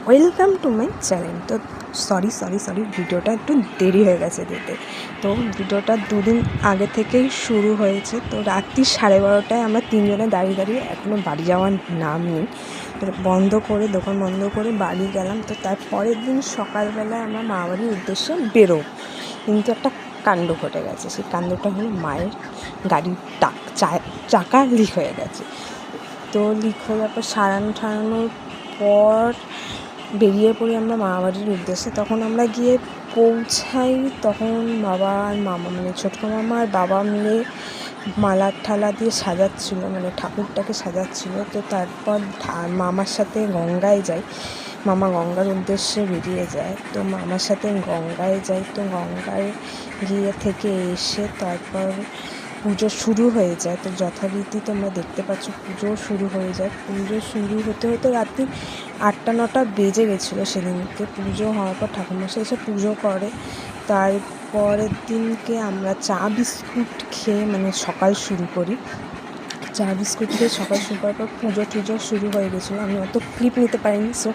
Welcome to my channel. তো sorry ভিডিওটা একটু দেরি হয়ে গেছে দিতে। তো ভিডিওটা দুদিন আগে থেকেই শুরু হয়েছে। তো রাত্রি 12:30টায় আমরা তিনজনে দাঁড়িয়ে এখনও বাড়ি যাওয়ার নাম নেই। তো দোকান বন্ধ করে বাড়ি গেলাম। তো তার পরের দিন সকালবেলায় আমরা মামাবাড়ির উদ্দেশ্যে বেরোব, কিন্তু একটা কাণ্ড ঘটে গেছে। সেই কাণ্ডটা হলো মায়ের গাড়ির চাকা লিক হয়ে গেছে। তো লিক হয়ে যাওয়ার পর সারানোর পর বেরিয়ে পড়ি আমরা মামাবাড়ির উদ্দেশ্যে। তখন আমরা গিয়ে পৌঁছাই, তখন বাবা আর মামা মানে ছোট্ট মামা আর বাবা মিলে মালা দিয়ে সাজাচ্ছিলো, মানে ঠাকুরটাকে সাজাচ্ছিলো। তো তারপর মামার সাথে গঙ্গায় যাই, মামা গঙ্গার উদ্দেশ্যে বেরিয়ে যায়। তো মামার সাথে গঙ্গায় যাই। তো গঙ্গায় গিয়ে থেকে এসে তারপর পুজো শুরু হয়ে যায়। তো যথারীতি তোমরা দেখতে পাচ্ছ পুজো শুরু হয়ে যায়। পুজো শুরু হতে রাত্রি 8-9টা বেজে গেছিলো সেদিনকে। পুজো হওয়ার পর ঠাকুরমশাই এসে পুজো করে। তারপরের দিনকে আমরা চা বিস্কুট খেয়ে মানে সকাল শুরু করি। চা বিস্কুট খেয়ে সকাল শুরু করার পর পুজো শুরু হয়ে গেছিলো। আমি অত ক্লিপ নিতে পারিনি, সো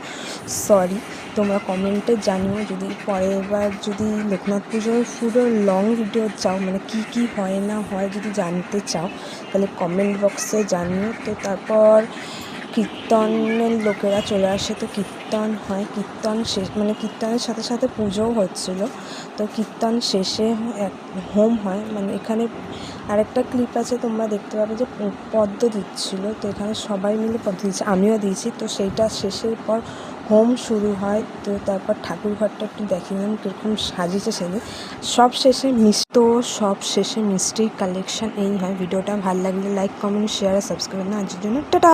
সরি। তোমরা কমেন্টে জানিও যদি পরের বার যদি লোকনাথ পুজোর পুরো লং ভিডিও চাও, মানে কি হয় না হয় যদি জানতে চাও, তাহলে কমেন্ট বক্সে জানিও। তো তারপর কীর্তনের লোকেরা চলে আসে। তো কীর্তন হয়, কীর্তন শেষ মানে কীর্তনের সাথে সাথে পুজোও হচ্ছিলো। তো কীর্তন শেষে হোম হয়, মানে এখানে আরেকটা ক্লিপ আছে তোমরা দেখতে পাবে যে পদ্ম দিচ্ছিলো। তো এখানে সবাই মিলে পদ্ম দিচ্ছে, আমিও দিয়েছি। তো সেইটা শেষের পর হোম শুরু হয়। তো তারপর ঠাকুর ঘরটা একটু দেখিলাম কীরকম সাজিয়েছে সেদিন। সব শেষে মিষ্টির কালেকশান এই হয়। ভিডিওটা ভালো লাগলে লাইক, কমেন্ট, শেয়ার আর সাবস্ক্রাইব না আজকের জন্য টাটা।